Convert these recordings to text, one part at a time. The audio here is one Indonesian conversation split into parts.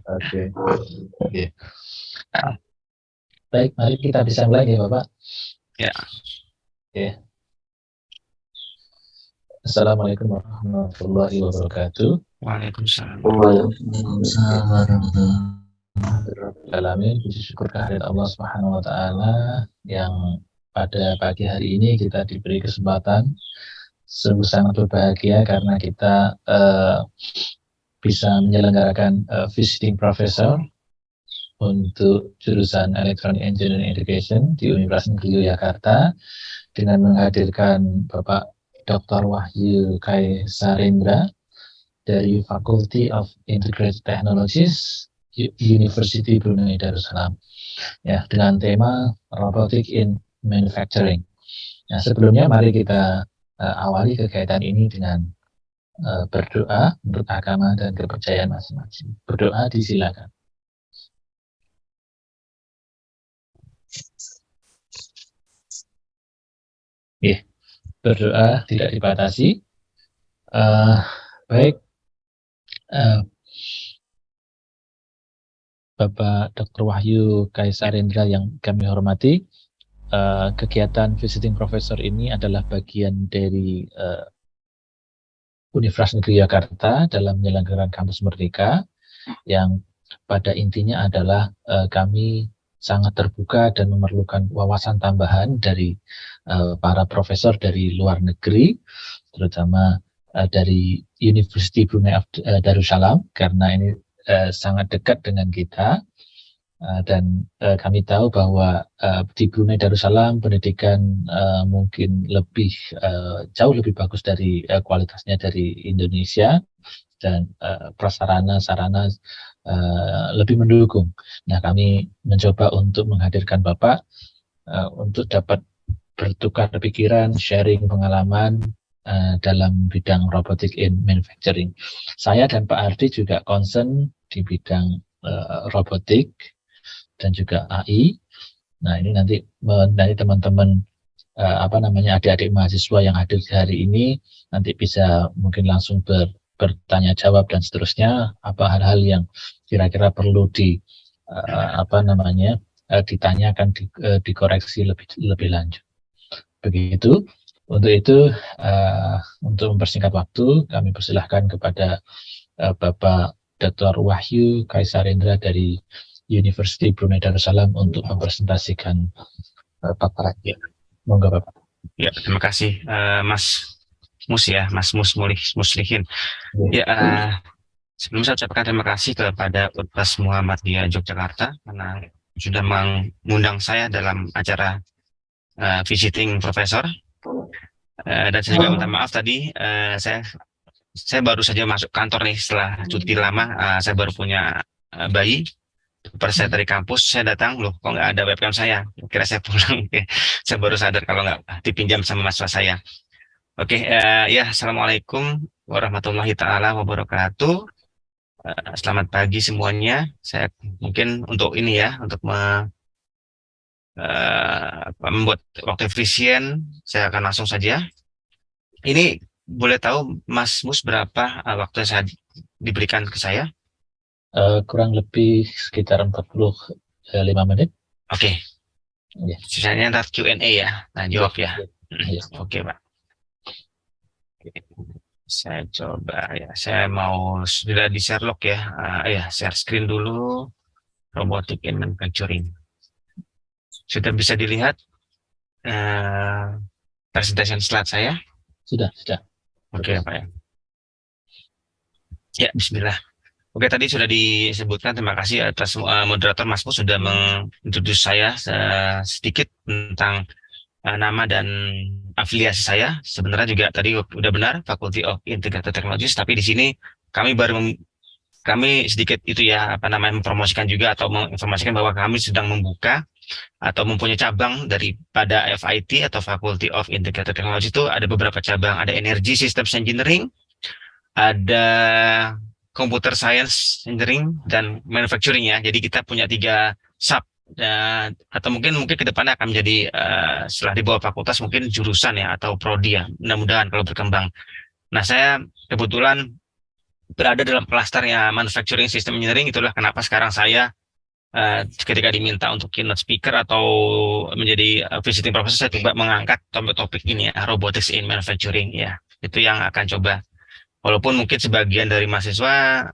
Oke. Oke. Baik, mari kita bisa mulai ya Bapak. Ya. Oke. Assalamualaikum warahmatullahi wabarakatuh. Waalaikumsalam. Alamin, puji syukur kehadirat Allah Subhanahu wa taala yang pada pagi hari ini kita diberi kesempatan sungguh sangat berbahagia karena kita bisa menyelenggarakan visiting professor untuk jurusan Electronic Engineering Education di Universitas Negeri Yogyakarta dengan menghadirkan Bapak Dr. Wahyu Kaisarendra dari Faculty of Integrated Technologies University Brunei Darussalam, ya, dengan tema Robotic in Manufacturing. Nah, sebelumnya mari kita awali kegiatan ini dengan berdoa menurut agama dan kepercayaan masing-masing. Berdoa disilakan. Ya, berdoa tidak dibatasi. Baik, Bapak Dr. Wahyu Kaisarendra yang kami hormati, kegiatan visiting professor ini adalah bagian dari Universitas Negeri Yogyakarta dalam menyelenggarakan kampus merdeka yang pada intinya adalah kami sangat terbuka dan memerlukan wawasan tambahan dari para profesor dari luar negeri, terutama dari University Brunei Darussalam, karena ini sangat dekat dengan kita. Dan kami tahu bahwa di Brunei Darussalam pendidikan mungkin jauh lebih bagus dari kualitasnya dari Indonesia, dan prasarana sarana lebih mendukung. Nah, kami mencoba untuk menghadirkan Bapak untuk dapat bertukar pikiran, sharing pengalaman dalam bidang robotic in manufacturing. Saya dan Pak Ardi juga concern di bidang robotik dan juga AI. Nah, ini nanti teman-teman adik-adik mahasiswa yang hadir di hari ini nanti bisa mungkin langsung bertanya jawab dan seterusnya, apa hal-hal yang kira-kira perlu ditanyakan, dikoreksi lebih lanjut. Begitu. Untuk itu, untuk mempersingkat waktu, kami persilahkan kepada Bapak Dr. Wahyu Kaisarendra dari University Brunei Darussalam untuk mempresentasikan paparannya. Monggo Bapak. Ya, terima kasih Mas Mus ya, Mas Muslihin. Ya, sebelum saya ucapkan terima kasih kepada Universitas Muhammadiyah Yogyakarta karena sudah mengundang saya dalam acara visiting professor. Dan saya juga minta maaf tadi, saya baru saja masuk kantor nih setelah cuti lama. Saya baru punya bayi. Pas saya dari kampus, saya datang, loh kok nggak ada webcam saya? Kira saya pulang. Saya baru sadar kalau nggak dipinjam sama mahasiswa saya. Oke, ya, Assalamualaikum warahmatullahi taala wabarakatuh. Selamat pagi semuanya. Saya mungkin untuk ini ya, untuk membuat waktu efisien, saya akan langsung saja. Ini boleh tahu Mas Mus berapa waktu yang saya diberikan ke saya? Kurang lebih sekitar 45 menit. Oke. Ya. Sisanya ntar Q&A ya, nah jawab ya. Ya. Oke, Pak. Saya coba ya, saya mau sudah di share log ya. Ya, share screen dulu. Robotic in manufacturing. Sudah bisa dilihat presentation slide saya? Sudah. Oke, Pak ya. Ya, bismillah. Oke, tadi sudah disebutkan, terima kasih atas moderator Mas Mus sudah mengintroduce saya sedikit tentang nama dan afiliasi saya. Sebenarnya juga tadi udah benar, Faculty of Integrated Technologies, tapi di sini kami sedikit itu ya, mempromosikan juga atau menginformasikan bahwa kami sedang membuka atau mempunyai cabang daripada FIT atau Faculty of Integrated Technology. Itu ada beberapa cabang, ada Energy Systems Engineering, ada Computer Science Engineering, dan Manufacturing ya. Jadi kita punya 3 sub, atau mungkin ke depannya akan menjadi setelah di bawah fakultas mungkin jurusan ya atau prodi ya, mudah-mudahan kalau berkembang. Nah, saya kebetulan berada dalam klasternya manufacturing system engineering. Itulah kenapa sekarang saya ketika diminta untuk keynote speaker atau menjadi visiting professor, saya coba mengangkat topik ini ya, robotics in manufacturing ya. Itu yang akan coba. Walaupun mungkin sebagian dari mahasiswa,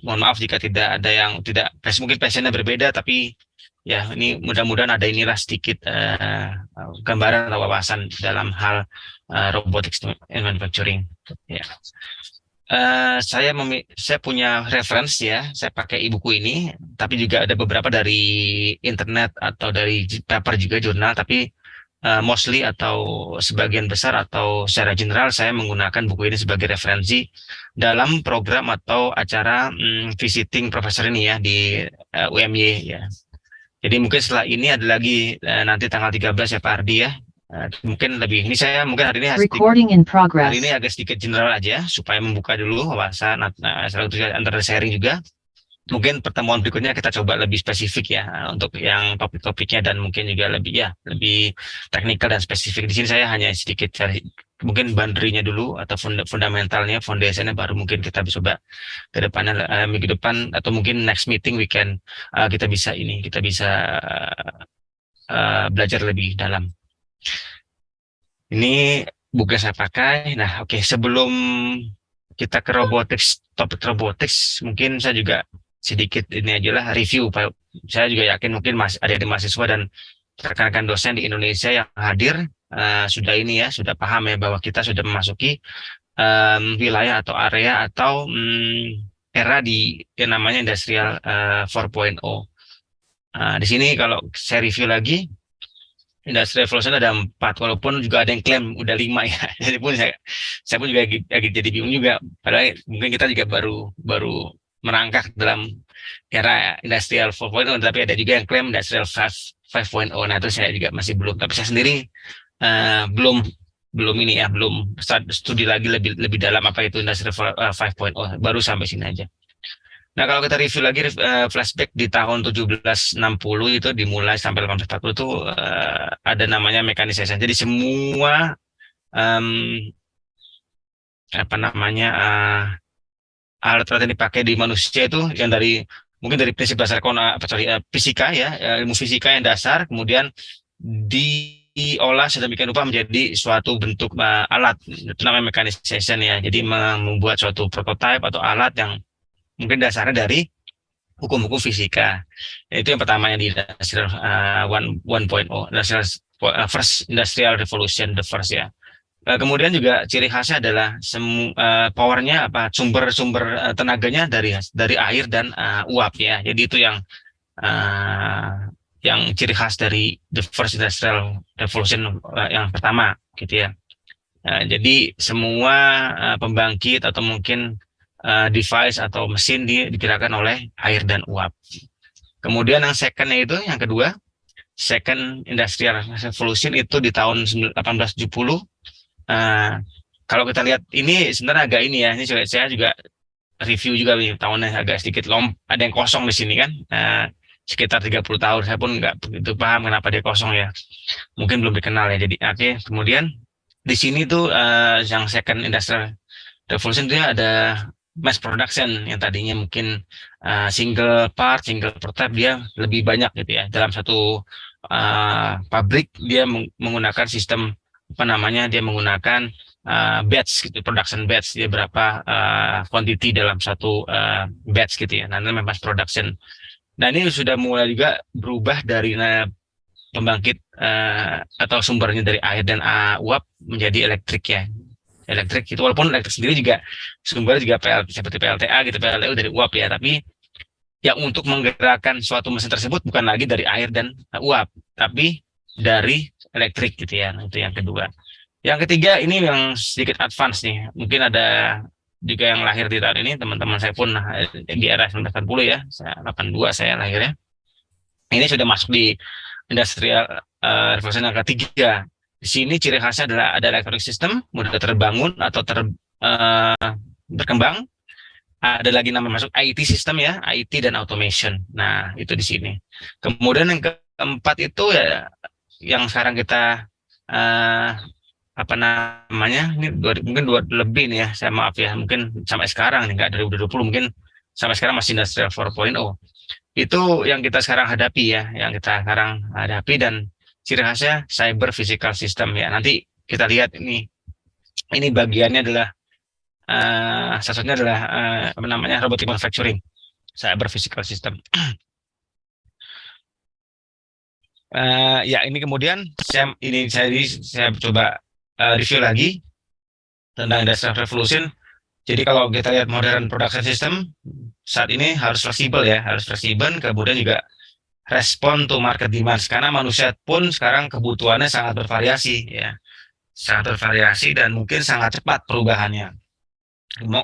mohon maaf jika tidak ada yang tidak, mungkin passionnya berbeda, tapi ya ini mudah-mudahan ada inilah sedikit gambaran atau wawasan dalam hal robotics in manufacturing. Ya. Saya punya reference ya, saya pakai e-buku ini, tapi juga ada beberapa dari internet atau dari paper juga jurnal, tapi mostly atau sebagian besar atau secara general saya menggunakan buku ini sebagai referensi dalam program atau acara visiting professor ini ya di UMY ya. Jadi mungkin setelah ini ada lagi nanti tanggal 13 ya Pak Ardi ya. Mungkin lebih ini saya mungkin hari ini agak sedikit general aja supaya membuka dulu wawasan antara sharing juga. Mungkin pertemuan berikutnya kita coba lebih spesifik ya untuk yang topik-topiknya, dan mungkin juga lebih teknikal dan spesifik. Di sini saya hanya sedikit cari mungkin boundary-nya dulu atau fundamentalnya, foundation-nya, baru mungkin kita bisa coba ke depannya minggu depan atau mungkin next meeting weekend kita bisa belajar lebih dalam. Ini buku yang saya pakai. Nah, oke, sebelum kita ke robotics, topik robotics, mungkin saya juga sedikit ini aja lah review. Saya juga yakin mungkin ada mahasiswa dan rekan-rekan dosen di Indonesia yang hadir sudah paham ya bahwa kita sudah memasuki wilayah atau area atau era yang namanya industrial 4.0. Di sini kalau saya review lagi, Industrial Revolution ada 4, walaupun juga ada yang klaim udah 5 ya. Jadi pun saya pun juga lagi jadi bingung juga. Padahal mungkin kita juga baru merangkak dalam era Industrial 4.0, tapi ada juga yang klaim Industrial 5.0. Nah itu saya juga masih belum. Tapi saya sendiri belum ini ya, belum studi lagi lebih dalam apa itu Industrial 5.0. Baru sampai sini aja. Nah, kalau kita review lagi flashback di tahun 1760 itu dimulai sampai 1840 itu ada namanya mekanisasi. Jadi semua alat-alat yang dipakai di manusia itu yang mungkin dari prinsip dasar fisika ya, ilmu fisika yang dasar, kemudian diolah sedemikian rupa menjadi suatu bentuk alat. Itu namanya mechanization ya. Jadi membuat suatu prototipe atau alat yang mungkin dasarnya dari hukum-hukum fisika. Itu yang pertama yang di Industrial 1.0, First Industrial Revolution, the first ya. Kemudian juga ciri khasnya adalah powernya sumber tenaganya dari air dan uap ya. Jadi itu yang ciri khas dari the First Industrial Revolution yang pertama gitu ya. Jadi semua pembangkit atau mungkin device atau mesin digerakkan oleh air dan uap. Kemudian yang second-nya itu, yang kedua, Second Industrial Revolution itu di tahun 1870. Kalau kita lihat ini sebenarnya agak ini ya, ini saya juga review juga nih, tahunnya agak sedikit ada yang kosong di sini kan, sekitar 30 tahun. Saya pun nggak begitu paham kenapa dia kosong ya, mungkin belum dikenal ya. Jadi oke. Kemudian di sini tuh yang Second Industrial Revolution itu ada mass production, yang tadinya mungkin single prototype, dia lebih banyak gitu ya. Dalam satu pabrik dia menggunakan sistem dia menggunakan batch gitu, production batch, dia berapa quantity dalam satu batch gitu ya. Namanya mass production. Nah ini sudah mulai juga berubah dari pembangkit atau sumbernya dari air dan uap menjadi elektrik ya. Elektrik itu, walaupun elektrik sendiri juga sumbernya juga seperti PLTA gitu, PLTU dari uap ya, tapi yang untuk menggerakkan suatu mesin tersebut bukan lagi dari air dan uap, tapi dari elektrik gitu ya. Nah, itu yang kedua. Yang ketiga ini yang sedikit advance nih, mungkin ada juga yang lahir di tahun ini, teman-teman saya pun di era 1980 ya, 82 saya lahirnya. Ini sudah masuk di Industrial Revolution yang ketiga. Di sini ciri khasnya adalah ada electronic system, mudah terbangun atau berkembang. Ada lagi namanya masuk IT system ya, IT dan automation. Nah, itu di sini. Kemudian yang keempat itu ya yang sekarang kita apa namanya, ini mungkin dua lebih nih ya, saya maaf ya, mungkin sampai sekarang nih, nggak 2020, mungkin sampai sekarang masih Industrial 4.0. Itu yang kita sekarang hadapi ya, yang kita sekarang hadapi, dan ciri khasnya cyber physical system ya. Nanti kita lihat ini bagiannya adalah salah satunya adalah apa namanya, robotic manufacturing, cyber physical system. Ya, ini kemudian saya coba review lagi tentang Industrial Revolution. Jadi kalau kita lihat modern production system saat ini harus fleksibel ya, harus fleksibel, kemudian juga respon to market demands, karena manusia pun sekarang kebutuhannya sangat bervariasi ya, sangat bervariasi dan mungkin sangat cepat perubahannya.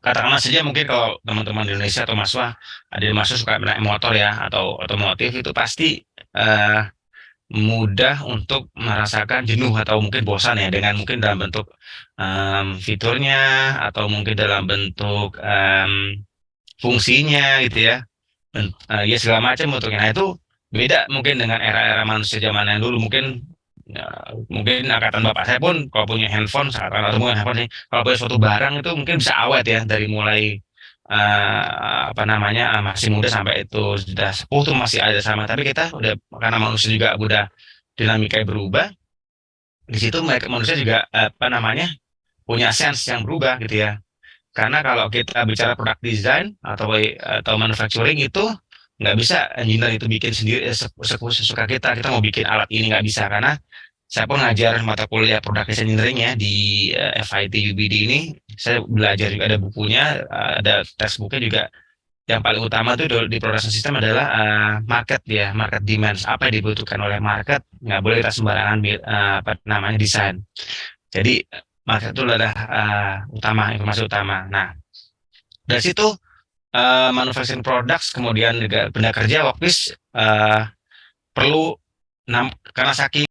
Katakanlah saja mungkin kalau teman-teman di Indonesia atau mahasiswa, ada yang mahasiswa suka naik motor ya atau otomotif, itu pasti eh, mudah untuk merasakan jenuh atau mungkin bosan ya, dengan mungkin dalam bentuk fiturnya atau mungkin dalam bentuk fungsinya gitu ya. Ya segala macam bentuknya. Nah itu beda mungkin dengan era-era manusia zaman yang dulu. Mungkin angkatan bapak saya pun kalau punya handphone, atau punya handphone sih, kalau punya suatu barang itu mungkin bisa awet ya, dari mulai apa namanya, masih muda sampai itu sudah sepuh tuh masih ada sama. Tapi kita udah, karena manusia juga udah dinamika berubah, di situ mereka manusia juga apa namanya, punya sense yang berubah gitu ya. Karena kalau kita bicara product design atau manufacturing itu nggak bisa engineer itu bikin sendiri sesuka kita. Kita mau bikin alat ini nggak bisa, karena saya pun ngajar mata kuliah product design engineering ya di FIT UBD ini. Saya belajar juga, ada bukunya, ada textbooknya juga. Yang paling utama tuh di production system adalah market ya, market demands, apa yang dibutuhkan oleh market. Nggak boleh kita sembarangan apa namanya desain. Jadi market itu adalah utama, informasi utama. Nah, dari situ manufacturing products, kemudian juga benda kerja, workpiece perlu karena saking